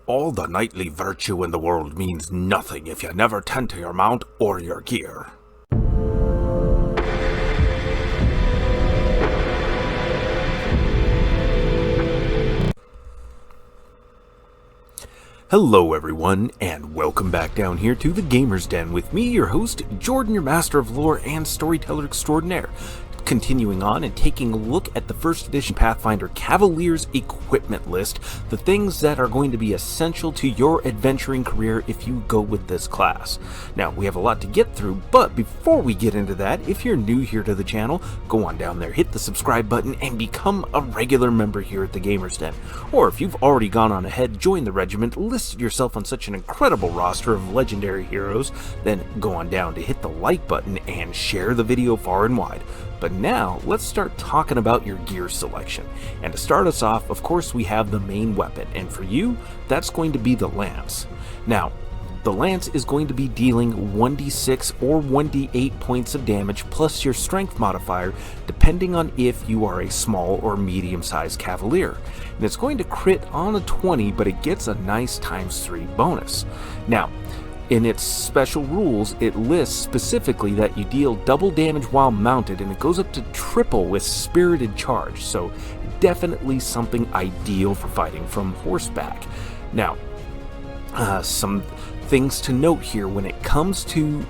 All the knightly virtue in the world means nothing if you never tend to your mount or your gear. Hello everyone, and welcome back down here to the Gamer's Den with me, your host, Jordan, your master of lore and storyteller extraordinaire. Continuing on and taking a look at the first edition Pathfinder Cavaliers equipment list, the things that are going to be essential to your adventuring career if you go with this class. Now, we have a lot to get through, but before we get into that, if you're new here to the channel, go on down there, hit the subscribe button, and become a regular member here at the Gamer's Den. Or if you've already gone on ahead, joined the regiment, listed yourself on such an incredible roster of legendary heroes, then go on down to hit the like button and share the video far and wide. But now, let's start talking about your gear selection. And to start us off, of course, we have the main weapon, and for you, that's going to be the lance. Now, the lance is going to be dealing 1d6 or 1d8 points of damage plus your strength modifier, depending on if you are a small or medium-sized cavalier. And it's going to crit on a 20, but it gets a nice ×3 bonus. Now, in its special rules, it lists specifically that you deal double damage while mounted, and it goes up to triple with spirited charge, so definitely something ideal for fighting from horseback. Now, some things to note here when it comes to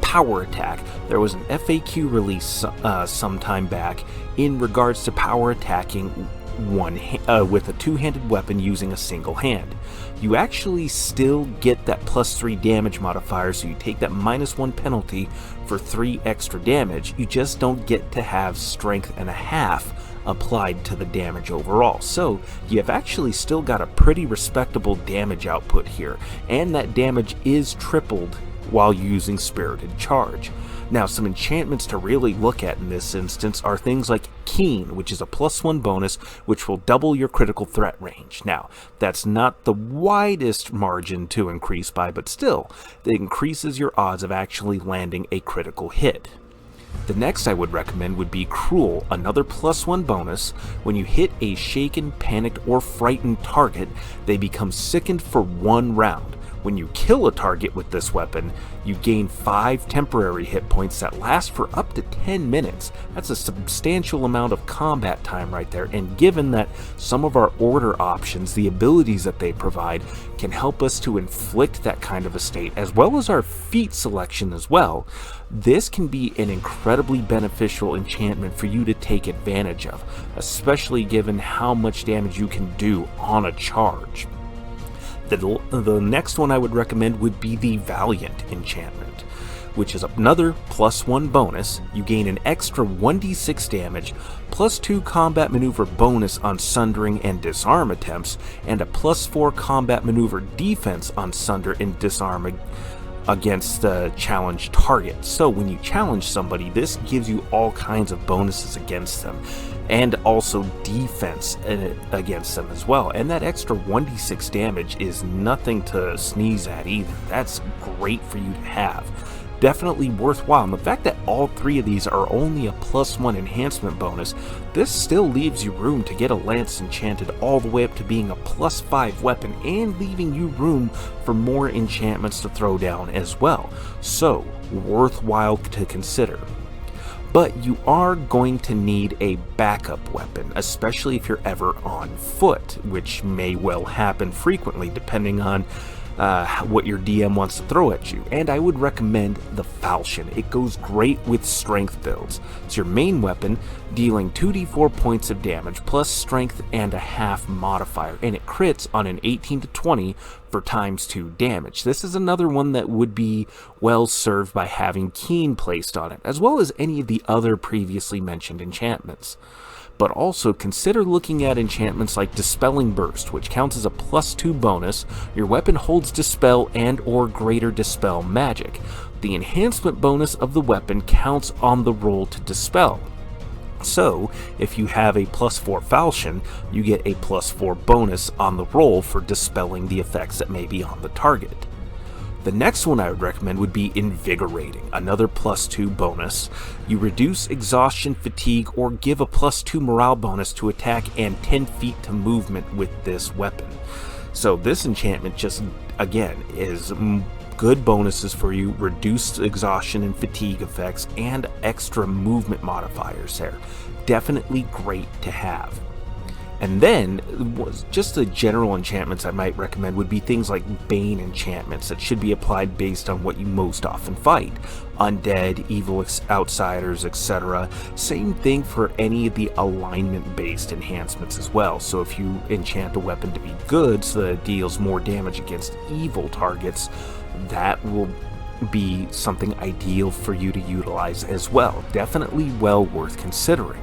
power attack. There was an FAQ release some time back in regards to power attacking with a two-handed weapon using a single hand. You actually still get that +3 damage modifier, so you take that -1 penalty for 3 extra damage. You just don't get to have strength and a half applied to the damage overall. So you have actually still got a pretty respectable damage output here, and that damage is tripled while using spirited charge. Now, some enchantments to really look at in this instance are things like Keen, which is a +1 bonus, which will double your critical threat range. Now, that's not the widest margin to increase by, but still, it increases your odds of actually landing a critical hit. The next I would recommend would be Cruel, another +1 bonus. When you hit a shaken, panicked, or frightened target, they become sickened for 1 round. When you kill a target with this weapon, you gain 5 temporary hit points that last for up to 10 minutes. That's a substantial amount of combat time right there, and given that some of our order options, the abilities that they provide, can help us to inflict that kind of a state, as well as our feat selection as well, this can be an incredibly beneficial enchantment for you to take advantage of, especially given how much damage you can do on a charge. The next one I would recommend would be the Valiant enchantment, which is another +1 bonus. You gain an extra 1d6 damage, +2 combat maneuver bonus on sundering and disarm attempts, and a +4 combat maneuver defense on sunder and disarm against the challenged target. So when you challenge somebody, this gives you all kinds of bonuses against them, and also defense against them as well. And that extra 1d6 damage is nothing to sneeze at either. That's great for you to have. Definitely worthwhile. And the fact that all 3 of these are only a +1 enhancement bonus, this still leaves you room to get a lance enchanted all the way up to being a +5 weapon, and leaving you room for more enchantments to throw down as well. So, worthwhile to consider. But you are going to need a backup weapon, especially if you're ever on foot, which may well happen frequently depending on what your DM wants to throw at you. And I would recommend the Falchion. It goes great with strength builds. It's your main weapon, dealing 2d4 points of damage plus strength and a half modifier, and it crits on an 18 to 20 for ×2 damage. This is another one that would be well served by having Keen placed on it, as well as any of the other previously mentioned enchantments. But also consider looking at enchantments like Dispelling Burst, which counts as a +2 bonus. Your weapon holds Dispel and or Greater Dispel magic. The enhancement bonus of the weapon counts on the roll to dispel. So, if you have a +4 Falchion, you get a +4 bonus on the roll for dispelling the effects that may be on the target. The next one I would recommend would be Invigorating, another +2 bonus. You reduce exhaustion, fatigue, or give a +2 morale bonus to attack and 10 feet to movement with this weapon. So this enchantment just, again, is good bonuses for you, reduced exhaustion and fatigue effects, and extra movement modifiers there. Definitely great to have. And then, just the general enchantments I might recommend would be things like Bane enchantments that should be applied based on what you most often fight. Undead, evil outsiders, etc. Same thing for any of the alignment-based enhancements as well. So if you enchant a weapon to be good so that it deals more damage against evil targets, that will be something ideal for you to utilize as well. Definitely well worth considering.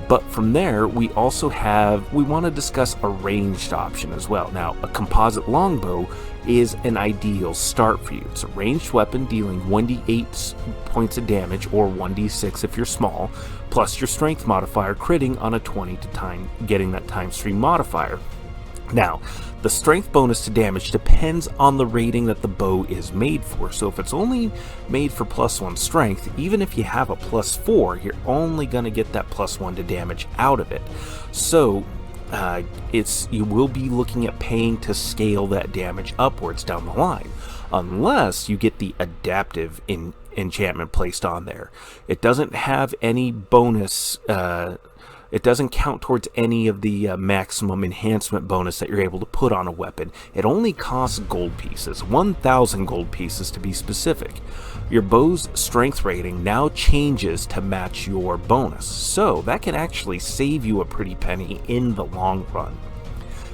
But from there, we want to discuss a ranged option as well. Now, a composite longbow is an ideal start for you. It's a ranged weapon dealing 1d8 points of damage, or 1d6 if you're small, plus your strength modifier critting on a 20 to getting that ×3 modifier. Now, the strength bonus to damage depends on the rating that the bow is made for. So if it's only made for +1 strength, even if you have a +4, you're only going to get that +1 to damage out of it. So you will be looking at paying to scale that damage upwards down the line, unless you get the adaptive enchantment placed on there. It doesn't have any bonus. It doesn't count towards any of the maximum enhancement bonus that you're able to put on a weapon. It only costs gold pieces, 1,000 gold pieces to be specific. Your bow's strength rating now changes to match your bonus, so that can actually save you a pretty penny in the long run.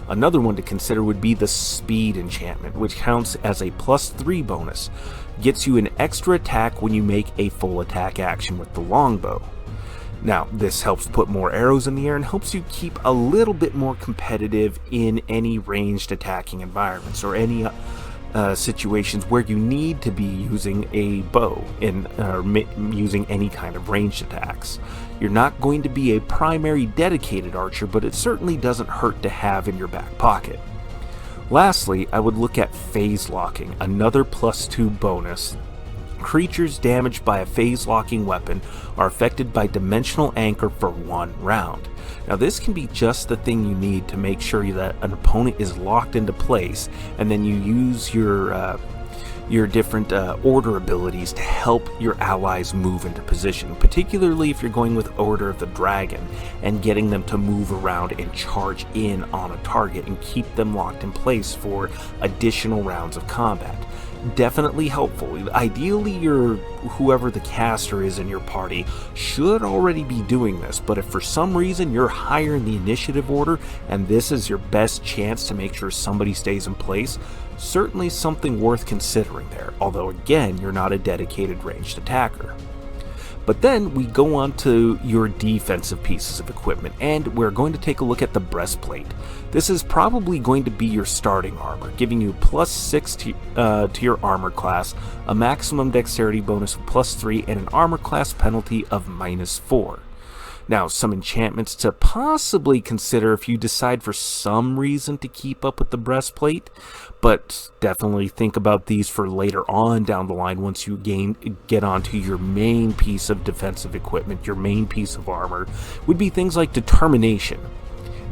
Another one to consider would be the speed enchantment, which counts as a +3 bonus. Gets you an extra attack when you make a full attack action with the longbow. Now, this helps put more arrows in the air and helps you keep a little bit more competitive in any ranged attacking environments or any situations where you need to be using a bow or using any kind of ranged attacks. You're not going to be a primary dedicated archer, but it certainly doesn't hurt to have in your back pocket. Lastly, I would look at phase locking, another +2 bonus. Creatures damaged by a phase-locking weapon are affected by Dimensional Anchor for 1 round. Now this can be just the thing you need to make sure that an opponent is locked into place, and then you use your different order abilities to help your allies move into position, particularly if you're going with Order of the Dragon and getting them to move around and charge in on a target and keep them locked in place for additional rounds of combat. Definitely helpful. Ideally, whoever the caster is in your party should already be doing this, but if for some reason you're higher in the initiative order and this is your best chance to make sure somebody stays in place, certainly something worth considering there, although again, you're not a dedicated ranged attacker. But then we go on to your defensive pieces of equipment, and we're going to take a look at the Breastplate. This is probably going to be your starting armor, giving you +6 to your armor class, a maximum dexterity bonus of +3, and an armor class penalty of -4. Now, some enchantments to possibly consider if you decide for some reason to keep up with the Breastplate, but definitely think about these for later on down the line once you get onto your main piece of defensive equipment, your main piece of armor, would be things like Determination.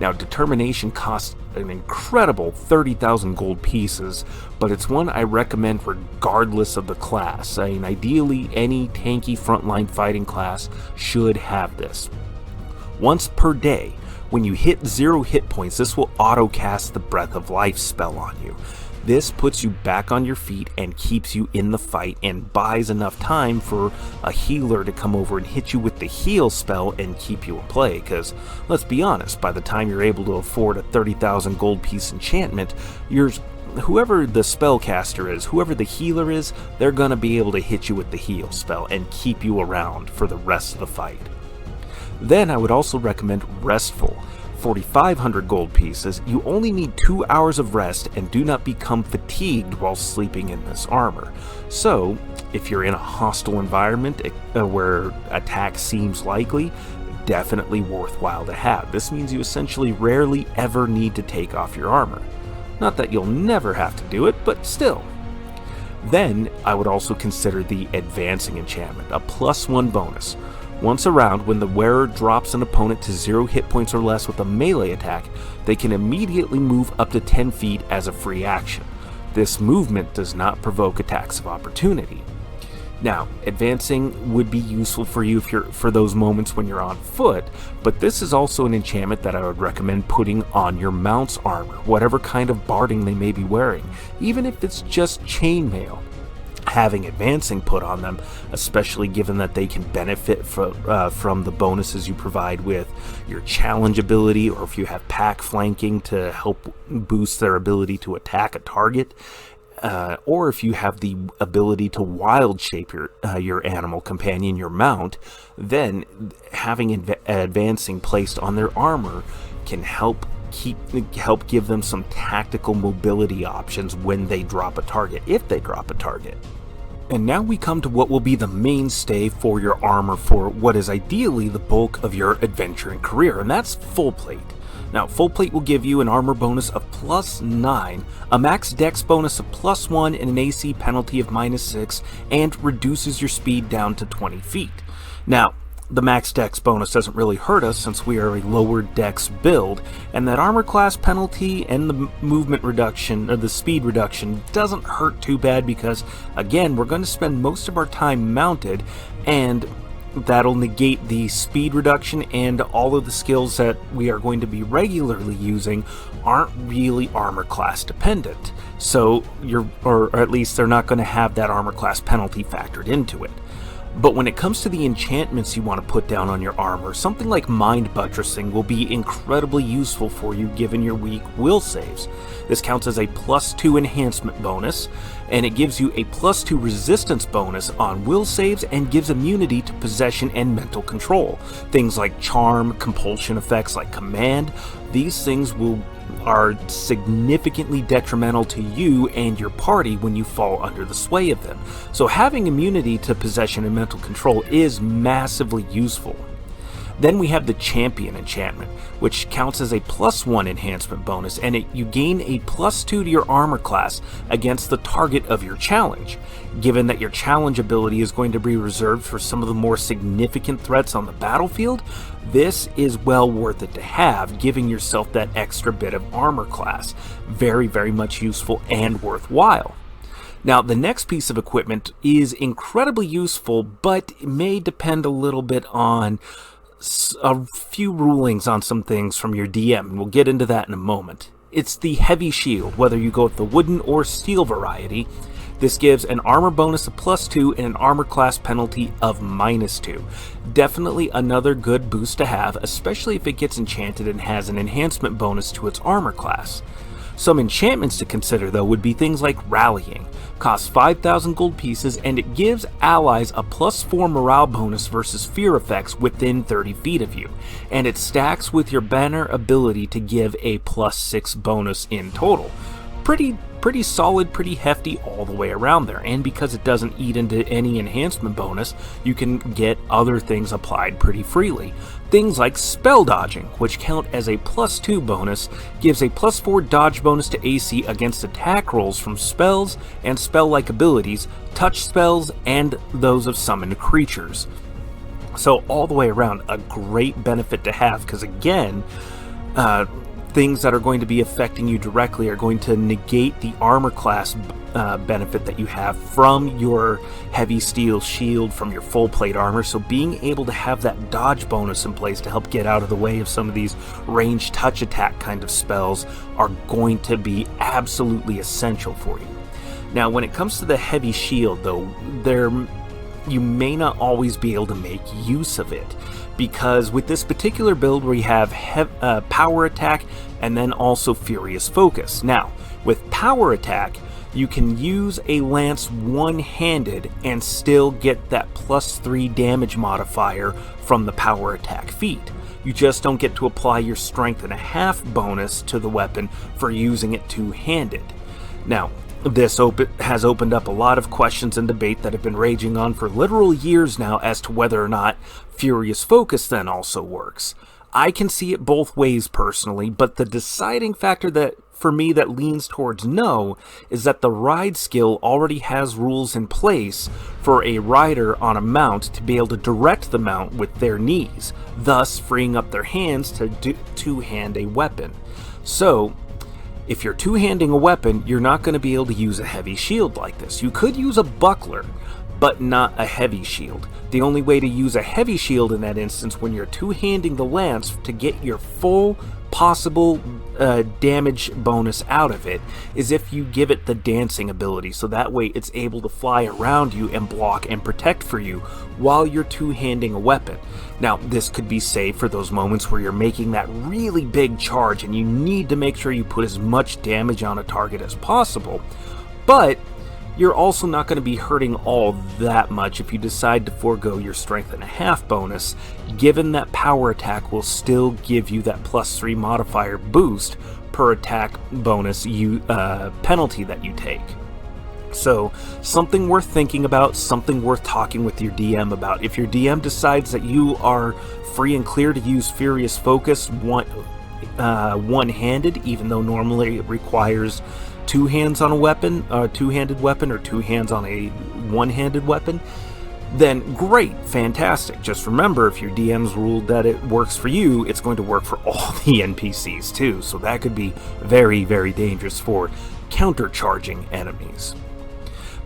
Now, Determination costs an incredible 30,000 gold pieces, but it's one I recommend regardless of the class. I mean, ideally, any tanky frontline fighting class should have this. Once per day, when you hit 0 hit points, this will auto-cast the Breath of Life spell on you. This puts you back on your feet and keeps you in the fight and buys enough time for a healer to come over and hit you with the heal spell and keep you in play, because let's be honest, by the time you're able to afford a 30,000 gold piece enchantment, whoever the spellcaster is, whoever the healer is, they're going to be able to hit you with the heal spell and keep you around for the rest of the fight. Then I would also recommend Restful. 4,500 gold pieces, you only need 2 hours of rest and do not become fatigued while sleeping in this armor. So, if you're in a hostile environment where attack seems likely, definitely worthwhile to have. This means you essentially rarely ever need to take off your armor. Not that you'll never have to do it, but still. Then, I would also consider the Advancing enchantment, a +1 bonus. Once a round, when the wearer drops an opponent to 0 hit points or less with a melee attack, they can immediately move up to 10 feet as a free action. This movement does not provoke attacks of opportunity. Now, advancing would be useful for you for those moments when you're on foot, but this is also an enchantment that I would recommend putting on your mount's armor, whatever kind of barding they may be wearing, even if it's just chainmail. Having advancing put on them, especially given that they can benefit from the bonuses you provide with your challenge ability, or if you have pack flanking to help boost their ability to attack a target, or if you have the ability to wild shape your animal companion, your mount, then having advancing placed on their armor can help give them some tactical mobility options when they drop a target, if they drop a target. And now we come to what will be the mainstay for your armor for what is ideally the bulk of your adventure and career, and that's Fullplate. Now, Fullplate will give you an armor bonus of +9, a max dex bonus of +1, and an AC penalty of -6, and reduces your speed down to 20 feet. Now, the max dex bonus doesn't really hurt us since we are a lower dex build, and that armor class penalty and the movement reduction, or the speed reduction, doesn't hurt too bad because, again, we're going to spend most of our time mounted, and that'll negate the speed reduction, and all of the skills that we are going to be regularly using aren't really armor class dependent. So or at least they're not going to have that armor class penalty factored into it. But when it comes to the enchantments you want to put down on your armor, something like Mind Buttressing will be incredibly useful for you given your weak will saves. This counts as a +2 enhancement bonus, and it gives you a +2 resistance bonus on will saves and gives immunity to possession and mental control. Things like charm, compulsion effects like command, these things are significantly detrimental to you and your party when you fall under the sway of them. So having immunity to possession and mental control is massively useful. Then we have the Champion enchantment, which counts as a +1 enhancement bonus, and you gain a +2 to your armor class against the target of your challenge. Given that your challenge ability is going to be reserved for some of the more significant threats on the battlefield, this is well worth it to have, giving yourself that extra bit of armor class. Very, very much useful and worthwhile. Now, the next piece of equipment is incredibly useful, but it may depend a little bit on a few rulings on some things from your DM, and we'll get into that in a moment. It's the Heavy Shield, whether you go with the wooden or steel variety. This gives an armor bonus of +2 and an armor class penalty of -2. Definitely another good boost to have, especially if it gets enchanted and has an enhancement bonus to its armor class. Some enchantments to consider, though, would be things like Rallying. Costs 5,000 gold pieces, and it gives allies a +4 morale bonus versus fear effects within 30 feet of you, and it stacks with your banner ability to give a +6 bonus in total. Pretty solid, pretty hefty all the way around there, and because it doesn't eat into any enhancement bonus, you can get other things applied pretty freely. Things like spell dodging, which count as a +2 bonus, gives a +4 dodge bonus to AC against attack rolls from spells and spell-like abilities, touch spells, and those of summoned creatures. So all the way around, a great benefit to have, because again, things that are going to be affecting you directly are going to negate the armor class benefit that you have from your heavy steel shield, from your full plate armor. So being able to have that dodge bonus in place to help get out of the way of some of these ranged touch attack kind of spells are going to be absolutely essential for you. Now, when it comes to the heavy shield, though, you may not always be able to make use of it, because with this particular build where you have power attack and then also furious focus. Now, with power attack, you can use a lance one-handed and still get that +3 damage modifier from the power attack feat. You just don't get to apply your strength and a half bonus to the weapon for using it two-handed. Now, this has opened up a lot of questions and debate that have been raging on for literal years now as to whether or not Furious Focus then also works. I can see it both ways personally, but the deciding factor that for me that leans towards no is that the ride skill already has rules in place for a rider on a mount to be able to direct the mount with their knees, thus freeing up their hands to two-hand a weapon. So, if you're two-handing a weapon, you're not going to be able to use a heavy shield like this. You could use a buckler, but not a heavy shield. The only way to use a heavy shield in that instance when you're two-handing the lance to get your full possible damage bonus out of it is if you give it the dancing ability, so that way it's able to fly around you and block and protect for you while you're two-handing a weapon. Now, this could be safe for those moments where you're making that really big charge and you need to make sure you put as much damage on a target as possible, but you're also not going to be hurting all that much if you decide to forego your strength and a half bonus, given that power attack will still give you that +3 modifier boost per attack bonus penalty that you take. So, something worth thinking about, something worth talking with your DM about. If your DM decides that you are free and clear to use Furious Focus one-handed, even though normally it requires two hands on a weapon, two-handed weapon, or two hands on a one-handed weapon, then great, fantastic. Just remember, if your DM's ruled that it works for you, it's going to work for all the NPCs too, so that could be very, very dangerous for countercharging enemies.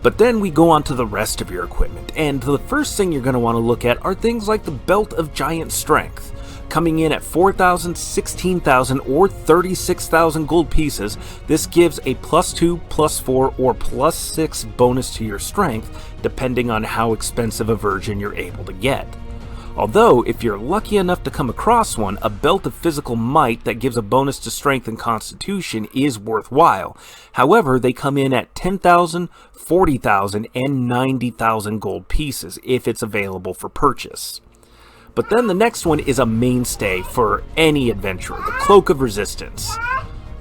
But then we go on to the rest of your equipment, and the first thing you're going to want to look at are things like the Belt of Giant Strength. Coming in at 4,000, 16,000, or 36,000 gold pieces, this gives a +2, +4, or +6 bonus to your strength, depending on how expensive a version you're able to get. Although, if you're lucky enough to come across one, a Belt of Physical Might that gives a bonus to Strength and Constitution is worthwhile. However, they come in at 10,000, 40,000, and 90,000 gold pieces, if it's available for purchase. But then the next one is a mainstay for any adventurer, the Cloak of Resistance.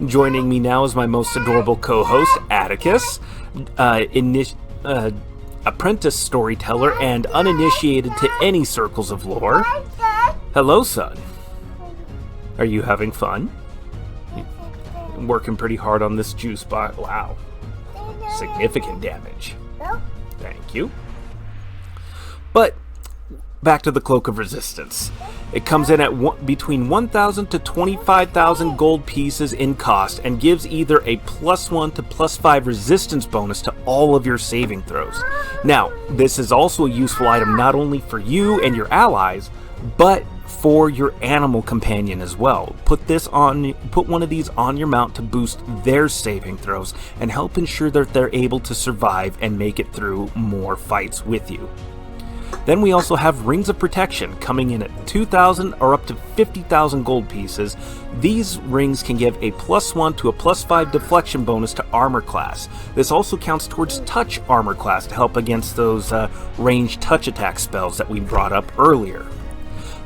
Joining me now is my most adorable co-host, Atticus, apprentice storyteller and uninitiated to any circles of lore. Hello, son. Are you having fun? Working pretty hard on this juice box. Wow. Significant damage. Thank you. But back to the Cloak of Resistance. It comes in at between 1,000 to 25,000 gold pieces in cost and gives either a +1 to +5 resistance bonus to all of your saving throws. Now, this is also a useful item not only for you and your allies, but for your animal companion as well. Put one of these on your mount to boost their saving throws and help ensure that they're able to survive and make it through more fights with you. Then we also have Rings of Protection coming in at 2,000 or up to 50,000 gold pieces. These rings can give a +1 to a +5 deflection bonus to armor class. This also counts towards touch armor class to help against those ranged touch attack spells that we brought up earlier.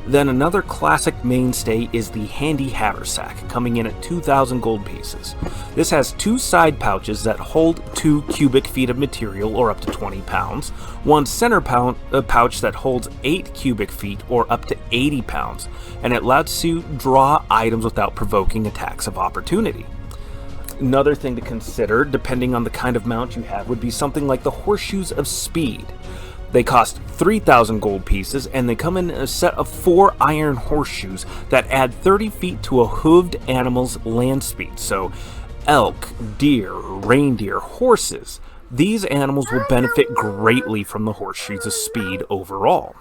Then another classic mainstay is the Handy Haversack, coming in at 2,000 gold pieces. This has two side pouches that hold 2 cubic feet of material, or up to 20 pounds, one center pouch that holds 8 cubic feet, or up to 80 pounds, and it allows you to draw items without provoking attacks of opportunity. Another thing to consider, depending on the kind of mount you have, would be something like the Horseshoes of Speed. They cost 3,000 gold pieces, and they come in a set of 4 iron horseshoes that add 30 feet to a hooved animal's land speed. So, elk, deer, reindeer, horses. These animals will benefit greatly from the Horseshoes of Speed overall.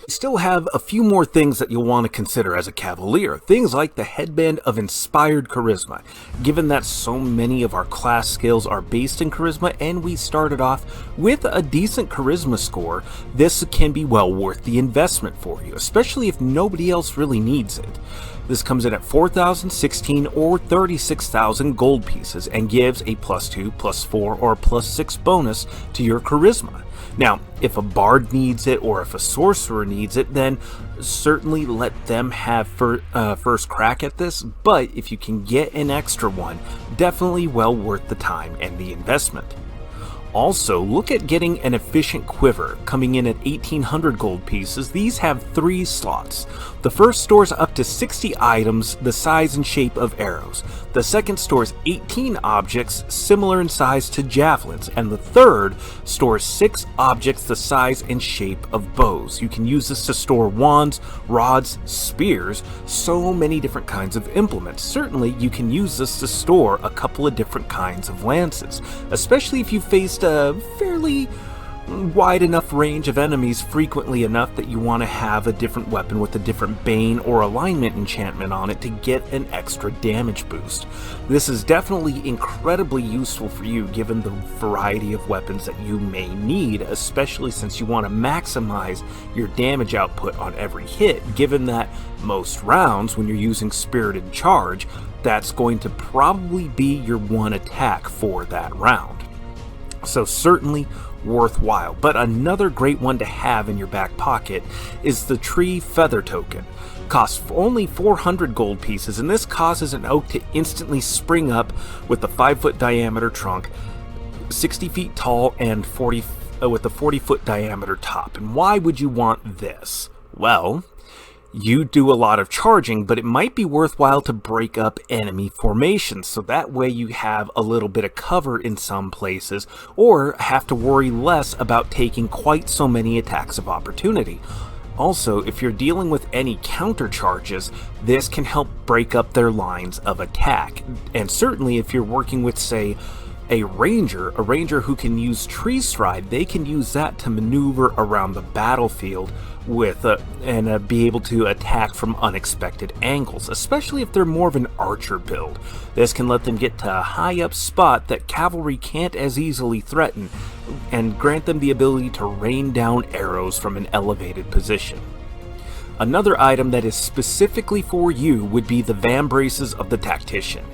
You still have a few more things that you'll want to consider as a Cavalier. Things like the Headband of Inspired Charisma. Given that so many of our class skills are based in Charisma and we started off with a decent Charisma score, this can be well worth the investment for you, especially if nobody else really needs it. This comes in at 4,000, 16, or 36,000 gold pieces and gives a +2, +4, or +6 bonus to your Charisma. Now, if a bard needs it or if a sorcerer needs it, then certainly let them have first crack at this, but if you can get an extra one, definitely well worth the time and the investment. Also, look at getting an efficient quiver, coming in at 1,800 gold pieces. These have 3 slots. The first stores up to 60 items the size and shape of arrows. The second stores 18 objects similar in size to javelins, and the third stores 6 objects the size and shape of bows. You can use this to store wands, rods, spears, so many different kinds of implements. Certainly, you can use this to store a couple of different kinds of lances, especially if you faced a fairly wide enough range of enemies frequently enough that you want to have a different weapon with a different bane or alignment enchantment on it to get an extra damage boost. This is definitely incredibly useful for you given the variety of weapons that you may need, especially since you want to maximize your damage output on every hit, given that most rounds when you're using Spirited Charge, that's going to probably be your one attack for that round. So certainly worthwhile. But another great one to have in your back pocket is the tree feather token. Costs only 400 gold pieces, and this causes an oak to instantly spring up with a 5-foot diameter trunk, 60 feet tall, and with a 40-foot diameter top. And why would you want this? Well, you do a lot of charging, but it might be worthwhile to break up enemy formations, so that way you have a little bit of cover in some places, or have to worry less about taking quite so many attacks of opportunity. Also, if you're dealing with any counter charges, this can help break up their lines of attack. And certainly if you're working with, say, a ranger who can use tree stride, they can use that to maneuver around the battlefield and be able to attack from unexpected angles, especially if they're more of an archer build. This can let them get to a high up spot that cavalry can't as easily threaten, and grant them the ability to rain down arrows from an elevated position. Another item that is specifically for you would be the vambraces of the tactician.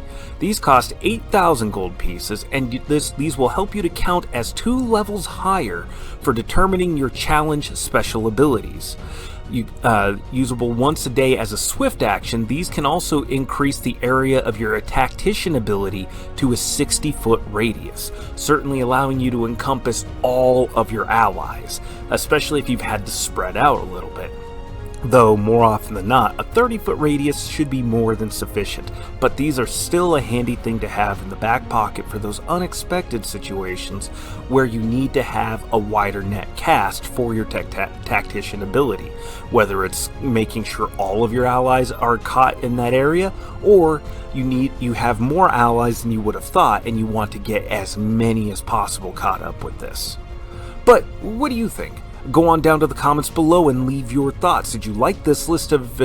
These cost 8,000 gold pieces, and these will help you to count as 2 levels higher for determining your challenge special abilities. Usable once a day as a swift action, these can also increase the area of your tactician ability to a 60-foot radius, certainly allowing you to encompass all of your allies, especially if you've had to spread out a little bit. Though, more often than not, a 30-foot radius should be more than sufficient, but these are still a handy thing to have in the back pocket for those unexpected situations where you need to have a wider net cast for your tactician ability, whether it's making sure all of your allies are caught in that area, or you have more allies than you would have thought and you want to get as many as possible caught up with this. But what do you think? Go on down to the comments below and leave your thoughts. Did you like this list of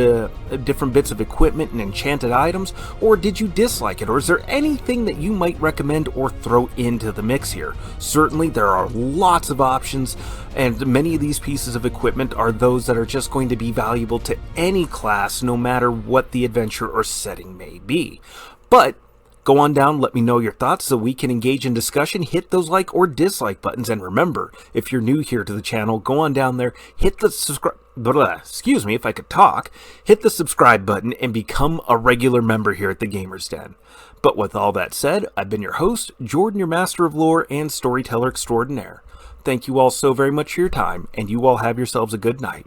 different bits of equipment and enchanted items, or did you dislike it? Or is there anything that you might recommend or throw into the mix here? Certainly there are lots of options, and many of these pieces of equipment are those that are just going to be valuable to any class, no matter what the adventure or setting may be. But go on down, let me know your thoughts so we can engage in discussion. Hit those like or dislike buttons, and remember, if you're new here to the channel, go on down there, hit the excuse me if I could talk, hit the subscribe button and become a regular member here at the Gamers Den. But with all that said, I've been your host, Jordan, your master of lore and storyteller extraordinaire. Thank you all so very much for your time, and you all have yourselves a good night.